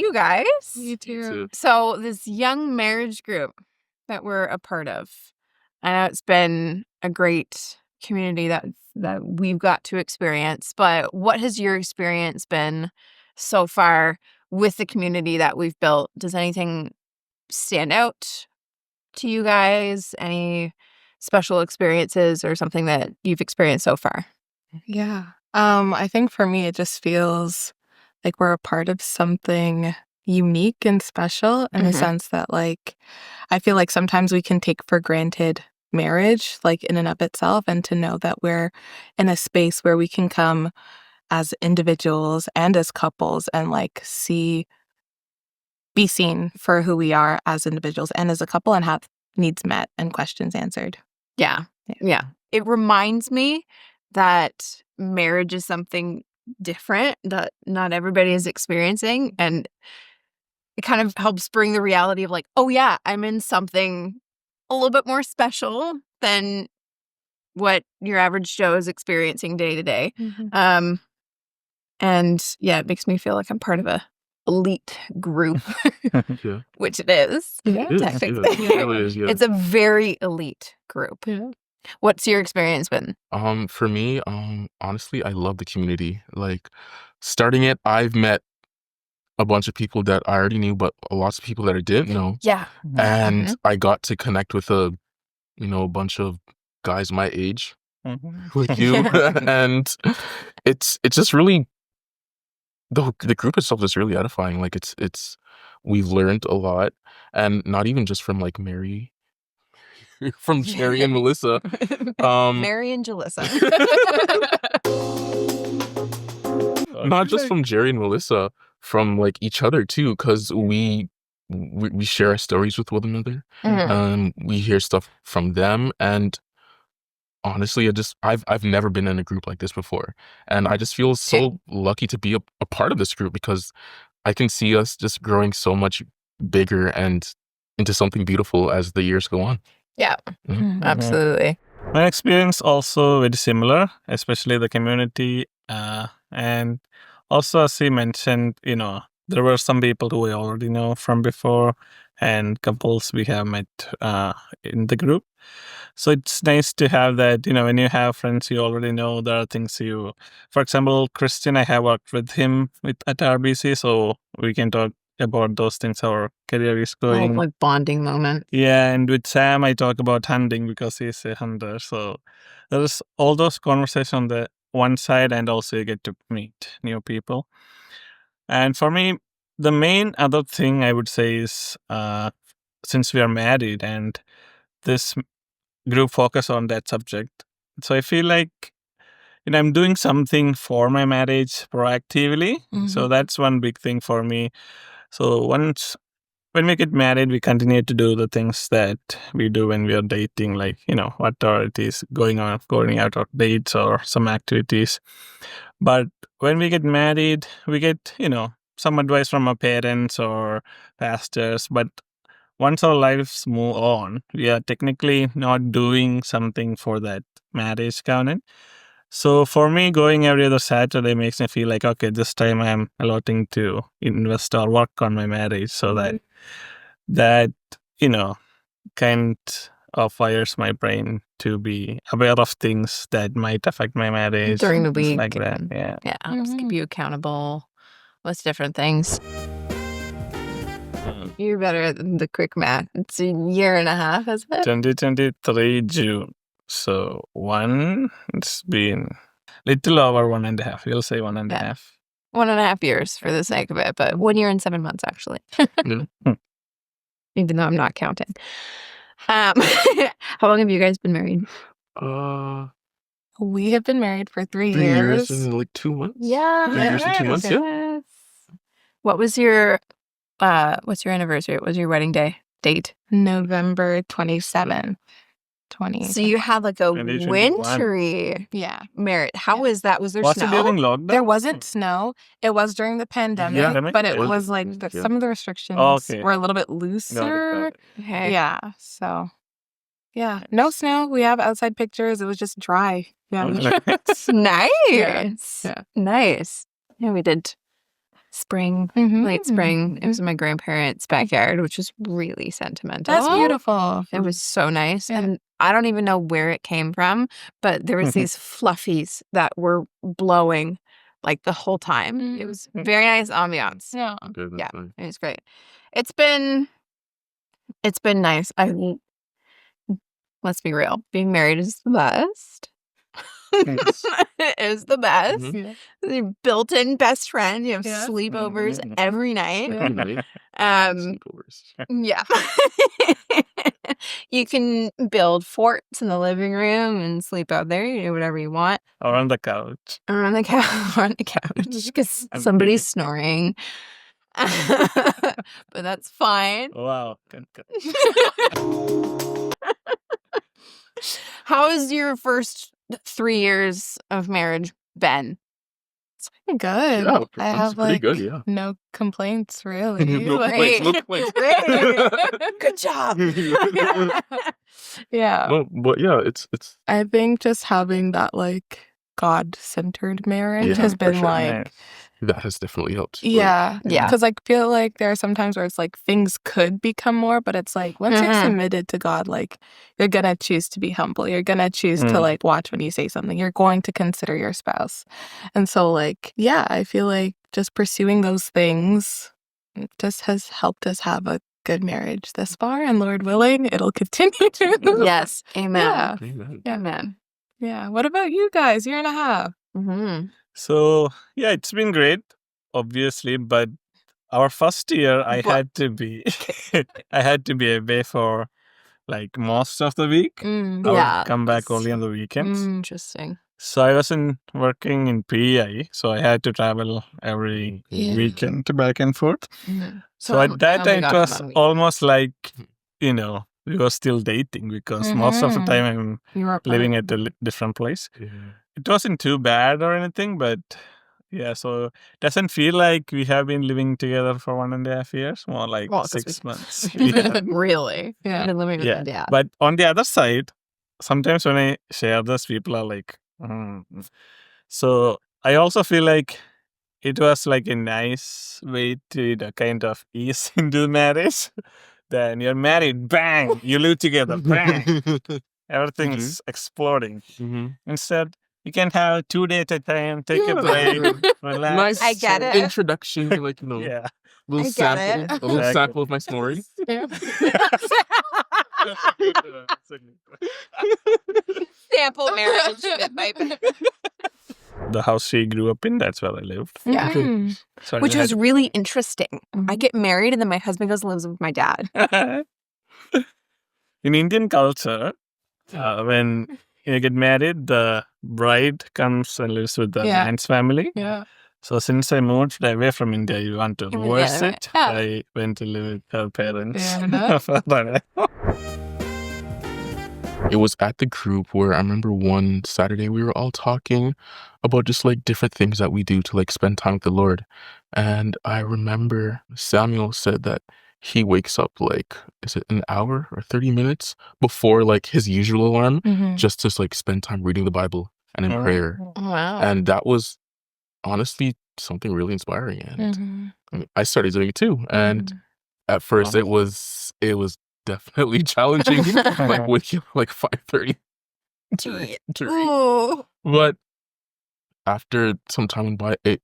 you guys. You too. So this young marriage group that we're a part of, I know it's been a great community that we've got to experience, but what has your experience been so far with the community that we've built? Does anything stand out to you guys? Any special experiences or something that you've experienced so far? Yeah. I think for me, it just feels like we're a part of something unique and special in the sense that, like, I feel like sometimes we can take for granted marriage, like, in and of itself, and to know that we're in a space where we can come as individuals and as couples and, like, be seen for who we are as individuals and as a couple and have needs met and questions answered. Yeah. It reminds me that marriage is something different that not everybody is experiencing, and it kind of helps bring the reality of like, oh yeah, I'm in something a little bit more special than what your average Joe is experiencing day to day. And yeah, it makes me feel like I'm part of a elite group, which it is. Technically. It's a very elite group. What's your experience been? For me, honestly, I love the community. Like, starting it, I've met a bunch of people that I already knew, but lots of people that I didn't know. Yeah. And I got to connect with a bunch of guys my age with you. And it's just really, the group itself is really edifying. Like, we've learned a lot, and not even just from like Mary, from Jerry and Melissa. Mary and Jalissa. Not just from Jerry and Melissa, from like each other too, because we share our stories with one another. We hear stuff from them, and honestly, I've never been in a group like this before, and I just feel so lucky to be a part of this group, because I can see us just growing so much bigger and into something beautiful as the years go on. Yeah, absolutely. My experience also very similar, especially the community. And also, as he mentioned, there were some people who we already know from before and couples we have met in the group. So it's nice to have that, when you have friends you already know, there are things for example, Christian, I have worked with him at RBC, so we can talk about those things, our career is going. Like bonding moment. Yeah, and with Sam, I talk about hunting because he's a hunter. So there's all those conversations on the one side, and also you get to meet new people. And for me, the main other thing I would say is since we are married and this group focus on that subject, so I feel like I'm doing something for my marriage proactively. So that's one big thing for me. So when we get married, we continue to do the things that we do when we are dating, like, whatever it is, going out on dates or some activities. But when we get married, we get, some advice from our parents or pastors. But once our lives move on, we are technically not doing something for that marriage covenant. So for me, going every other Saturday makes me feel like, okay, this time I'm allotting to invest or work on my marriage, so that kind of fires my brain to be aware of things that might affect my marriage during the week, like that. Yeah, just keep you accountable with different things. You're better at the quick math. It's a year and a half, isn't it? 2023 June. So it's been little over 1.5. We'll say 1.5. 1.5 years for the sake of it, but 1 year and 7 months actually. Even though I'm not counting. How long have you guys been married? We have been married for 3 3 years. years and like 2 months. Yeah. 3 years and 2 months. Yeah. Yes. What was your what's your anniversary? What was your wedding date? November 27th. So you had like a 2021. wintry marriage. How was that? Was there Was it snow? during lockdown? There wasn't snow. It was during the pandemic, but it was like some of the restrictions were a little bit looser. Okay. Yeah. So, no snow. We have outside pictures. It was just dry. Yeah. Nice. Yeah. Nice. Yeah, we did spring, late spring. It was in my grandparents' backyard, which was really sentimental. That's beautiful. It was so nice. Yeah. And I don't even know where it came from, but there was these fluffies that were blowing like the whole time. It was very nice ambiance. Yeah. Good, Yeah, that's nice. it was great. It's been nice. Let's be real. Being married is the best. Yes. It is the best. Mhm. Yeah. The built-in best friend. You have Yeah. sleepovers every night. Yeah. Good night. Um, Sleepovers. yeah. You can build forts in the living room and sleep out there. You do whatever you want. Or on the couch. Or on the couch because I'm somebody's snoring. But that's fine. Wow. Good. How has your first 3 years of marriage been? It's been good. Yeah, I that's have pretty like good, yeah. no complaints really. No Like, complaints, no complaints. Good job. yeah. No, but yeah, it's I think just having that like God-centered marriage Yeah, has for been sure. like Nice. that has definitely helped. Like, yeah. Yeah. Because I feel like there are some times where it's like things could become more, but it's like once you're Mhm. submitted to God, like you're gonna choose to be humble. You're gonna choose to Mm. like watch when you say something. You're going to consider your spouse. And so like, yeah, I feel like just pursuing those things just has helped us have a good marriage this far, and Lord willing, it'll continue to. Yes. Amen. Yeah. Amen. Amen. Yeah. What about you guys? Year and a half. Mm-hmm. So, yeah, it's been great, obviously, but our first year I What? had to be I had to be away for like most of the week. I Yeah, would come back that's- only on the weekends. Interesting. So I wasn't working in PEI, so I had to travel every Yeah. weekend back and forth. Mhm. So at that only time, got it him was on weekends. almost like, we were still dating because most of the Mhm. time I'm You were living at a different place. Yeah. It wasn't too bad or anything, but yeah, so it doesn't feel like we have been living together for 1.5 years, more like Well, 'cause 6 months. Yeah. Really? Yeah. I've been living with Yeah. my dad. But on the other side, sometimes when I share this, people are like, "Mm." So I also feel like it was like a nice way to kind of ease into marriage. Then you're married, bang, you live together, bang, everything's exploding. Mhm. Instead, you can have 2 days at a time, take a Yeah. break, relax. Nice I get it. introduction to like, Yeah. little I get sample, it. a little Exactly. sample of my snoring. Sample marriage. The house she grew up in, that's where I lived. Yeah. Mhm. So I Which had- was really interesting. I get married and then my husband goes and lives with my dad. in Indian culture, when you get married, the bride comes and lives with the Yeah. man's family. Yeah. So since I moved away from India, you want to You went the reverse other way. it. Yeah. I went to live with her parents. Yeah. For that. It was at the group where I remember one Saturday we were all talking about just like different things that we do to like spend time with the Lord. And I remember Samuel said that he wakes up like, is it an hour or 30 minutes before like his usual alarm Mhm. just to like spend time reading the Bible and in Oh. prayer. Wow. And that was honestly something really inspiring. And Mhm. I mean, I started doing it too. And at first Wow. it was definitely challenging, like waking up like 5:30 to read. Ooh. But after some time went by, it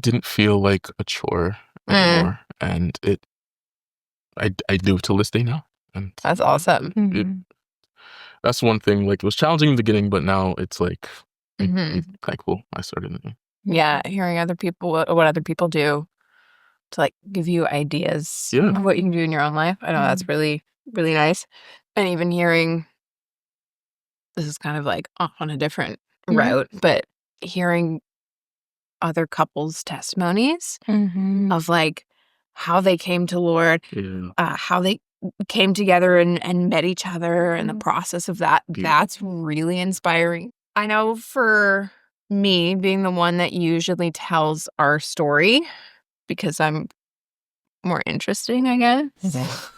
didn't feel like a chore anymore, and I do it till this day now, and That's awesome. Mhm. that's one thing. Like it was challenging in the beginning, but now it's like Mhm. I'm thankful I started it. Yeah, hearing other people, what other people do to like give you ideas Yeah. of what you can do in your own life. I know that's really, really nice. And even hearing, this is kind of like off on a different Mhm. route, but hearing other couples' testimonies Mhm. of like how they came to Lord, Yeah, how they came together and met each other and the Mhm. process of that. Beautiful. That's really inspiring. I know for me, being the one that usually tells our story, because I'm more interesting, I guess.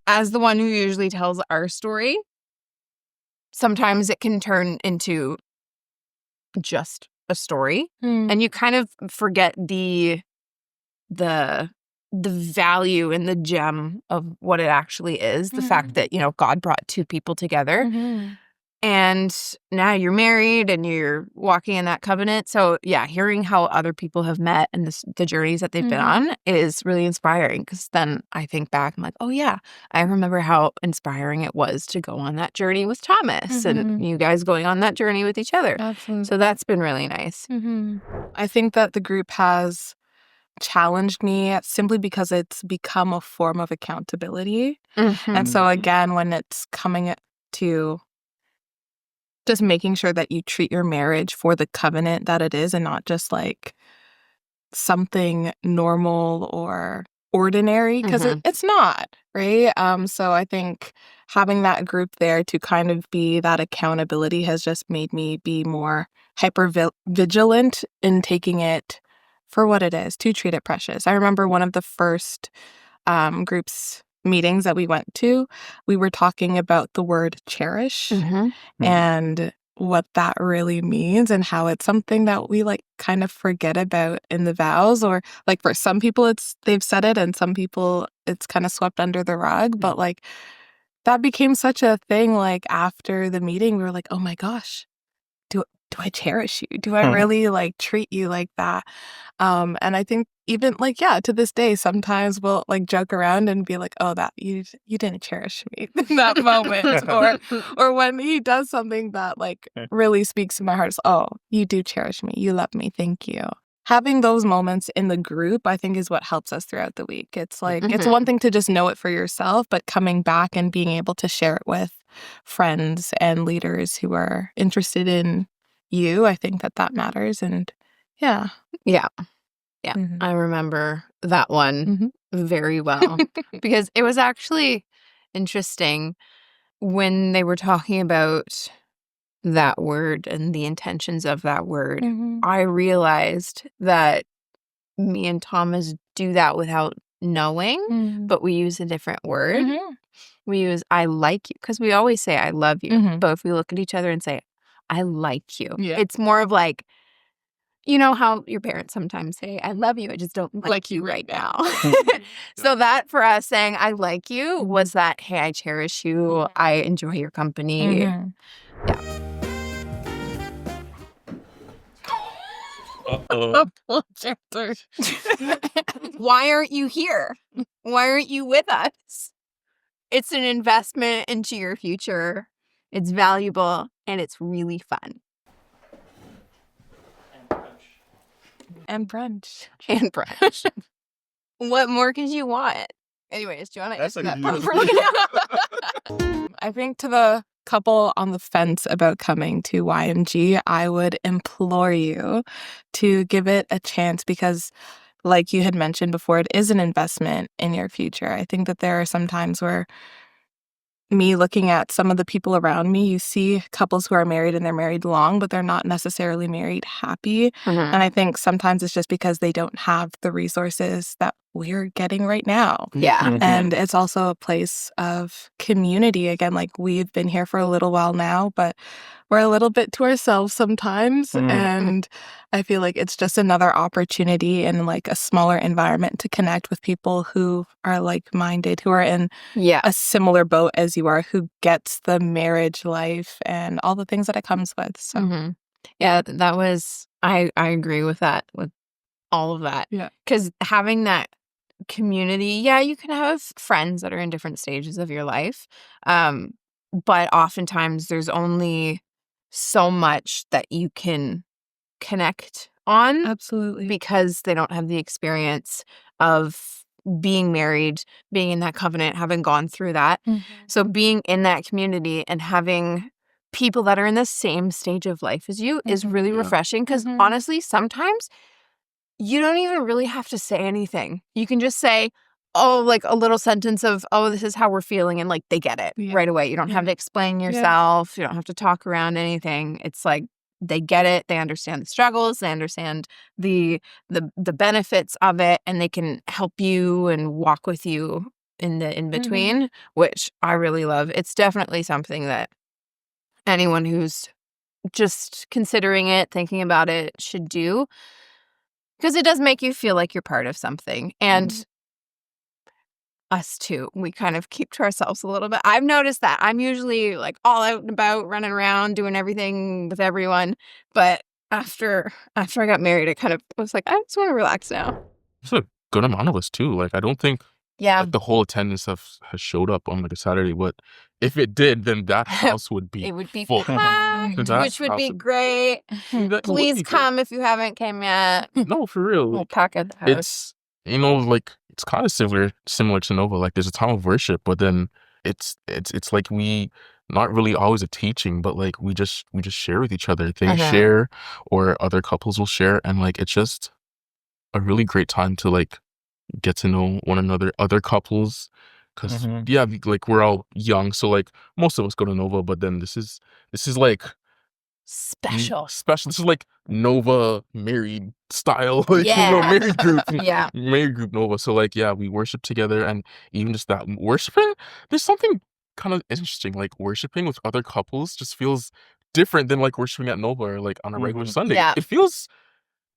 As the one who usually tells our story, sometimes it can turn into just a story. Mm. And you kind of forget the value and the gem of what it actually is. The fact that, God brought two people together. Mhm. And now you're married and you're walking in that covenant. So, yeah, hearing how other people have met and the journeys that they've been on is really inspiring, because then I think back, I'm like, oh, yeah, I remember how inspiring it was to go on that journey with Thomas and you guys going on that journey with each other. Absolutely. So that's been really nice. I think that the group has challenged me simply because it's become a form of accountability. And so, again, when it's coming to just making sure that you treat your marriage for the covenant that it is and not just like something normal or ordinary, because it's not, right? So I think having that group there to kind of be that accountability has just made me be more hyper vigilant in taking it for what it is, to treat it precious. I remember one of the first groups meetings that we went to, we were talking about the word cherish and what that really means, and how it's something that we like kind of forget about in the vows, or like for some people they've said it and some people it's kind of swept under the rug, but like that became such a thing. Like after the meeting we were like, oh my gosh, do I cherish you? Do I really like treat you like that? And I think even like, yeah, to this day, sometimes we'll like joke around and be like, oh, that you didn't cherish me in that moment. Or when he does something that like really speaks to my heart, it's, oh, you do cherish me. You love me. Thank you. Having those moments in the group, I think, is what helps us throughout the week. It's like, it's one thing to just know it for yourself, but coming back and being able to share it with friends and leaders who are interested in you, I think that matters. And yeah. I remember that one very well, because it was actually interesting when they were talking about that word and the intentions of that word. I realized that me and Thomas do that without knowing, but we use a different word. We use I like you, because we always say I love you, but if we look at each other and say I like you, it's more of like, you know how your parents sometimes say, I love you, I just don't like you right now. So that for us, saying I like you was that, hey, I cherish you, I enjoy your company. Why aren't you here? Why aren't you with us? It's an investment into your future. It's valuable and it's really fun. And brunch. What more could you want? Anyways, do you want to That's answer a that good part for me? I think to the couple on the fence about coming to YMG, I would implore you to give it a chance, because like you had mentioned before, it is an investment in your future. I think that there are some times where me looking at some of the people around me, you see couples who are married and they're married long, but they're not necessarily married happy. And I think sometimes it's just because they don't have the resources that we're getting right now. And it's also a place of community. Again, like we've been here for a little while now, but we're a little bit to ourselves sometimes. And I feel like it's just another opportunity in like a smaller environment to connect with people who are like-minded, who are in a similar boat as you are, who gets the marriage life and all the things that it comes with. So yeah, that was, I agree with that, with all of that. Because having that community, you can have friends that are in different stages of your life. But oftentimes there's only so much that you can connect on. absolutely. Because they don't have the experience of being married, being in that covenant, having gone through that. So being in that community and having people that are in the same stage of life as you is really refreshing, because honestly, sometimes you don't even really have to say anything. You can just say, oh, like a little sentence of, oh, this is how we're feeling, and like they get it right away. You don't have to explain yourself. You don't have to talk around anything. It's like they get it. They understand the struggles. They understand the benefits of it, and they can help you and walk with you in the in between, which I really love. It's definitely something that anyone who's just considering it, thinking about it should do. Because it does make you feel like you're part of something. And us too, we kind of keep to ourselves a little bit. I've noticed that. I'm usually like all out and about, running around, doing everything with everyone. But after I got married, I kind of was like, I just want to relax now. There's a good amount of us too. Like, I don't think Yeah. like the whole attendance has showed up on like a Saturday, but if it did, then that house would be It would be full. packed, That which would house be great. that would Please be great. come if you haven't came yet. No, for real. We'll Like, pack at the house. it's like it's kind of similar to Nova. Like, there's a time of worship, but then it's like we not really always a teaching, but like we just share with each other. They share, or other couples will share, and like it's just a really great time to like get to know one another, other couples, because like we're all young, so like most of us go to Nova, but then this is like special. This is like Nova married style, like, married group, married group Nova. So like, we worship together, and even just that worshiping, there's something kind of interesting. Like, worshiping with other couples just feels different than like worshiping at Nova or like on a regular Sunday. Yeah. It feels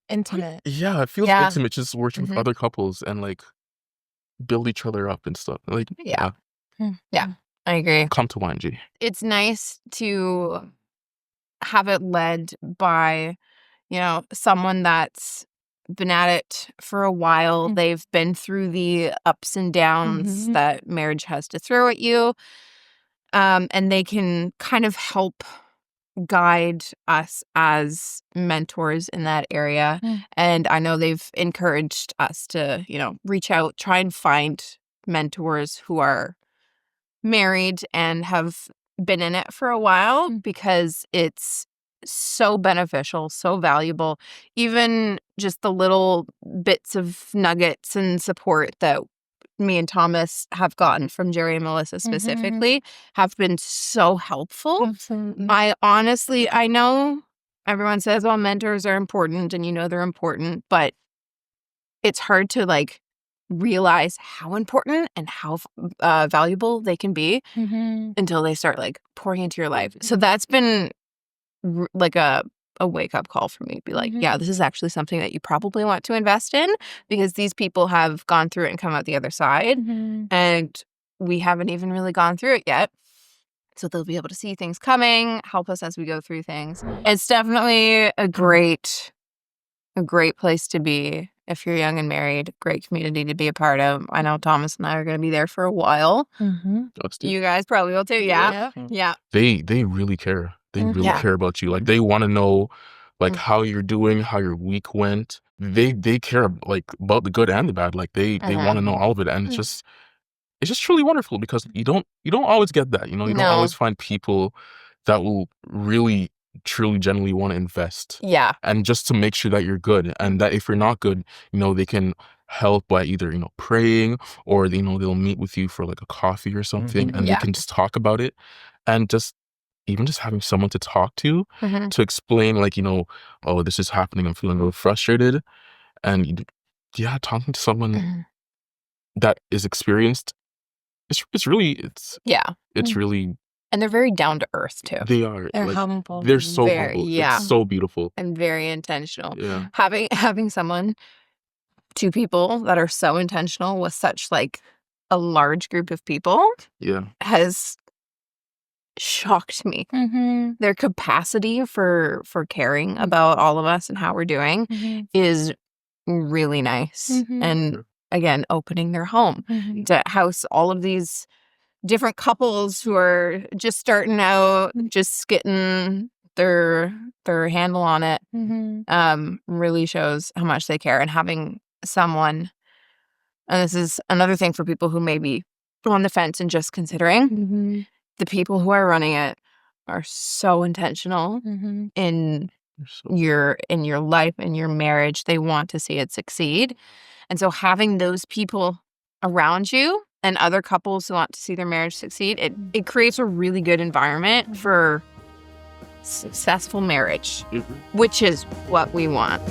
Intimate. it feels intimate, just worship with other couples and like build each other up and stuff. Like, Yeah, I agree. come to YNG. It's nice to have it led by, someone that's been at it for a while. They've been through the ups and downs that marriage has to throw at you. And they can kind of help guide us as mentors in that area. And I know they've encouraged us to, reach out, try and find mentors who are married and have been in it for a while, because it's so beneficial, so valuable. Even just the little bits of nuggets and support that me and Thomas have gotten from Jerry and Melissa specifically have been so helpful. Absolutely. I know everyone says, well, mentors are important, and they're important, but it's hard to like realize how important and how valuable they can be until they start like pouring into your life. So that's been like a wake-up call for me. Be like, this is actually something that you probably want to invest in, because these people have gone through it and come out the other side, and we haven't even really gone through it yet. So they'll be able to see things coming, help us as we go through things. It's definitely a great place to be if you're young and married. Great community to be a part of. I know Thomas and I are going to be there for a while. You guys probably will too. Yeah. They really care. They really care about you. Like, they want to know like how you're doing, how your week went. They care like about the good and the bad. Like, they want to know all of it, and it's just truly wonderful, because you don't always get that. You don't always find people that will really truly genuinely want to invest. And just to make sure that you're good, and that if you're not good, they can help by either praying, or they'll meet with you for like a coffee or something, and they can just talk about it. And just even just having someone to talk to explain like, oh, this is happening, I'm feeling a little frustrated, and talking to someone that is experienced, it's really really. And they're very down to earth too. They are. They're like, humble. They're so Very, humble. yeah. It's so beautiful. And very intentional. Yeah. Having someone, two people that are so intentional with such like a large group of people has shocked me. Their capacity for caring about all of us and how we're doing is really nice. And again, opening their home to house all of these different couples who are just starting out, just getting their handle on it, really shows how much they care. And having someone, and this is another thing for people who may be on the fence and just considering, the people who are running it are so intentional in your life, in your marriage. They want to see it succeed. And so having those people around you and other couples who want to see their marriage succeed, it creates a really good environment for successful marriage, which is what we want.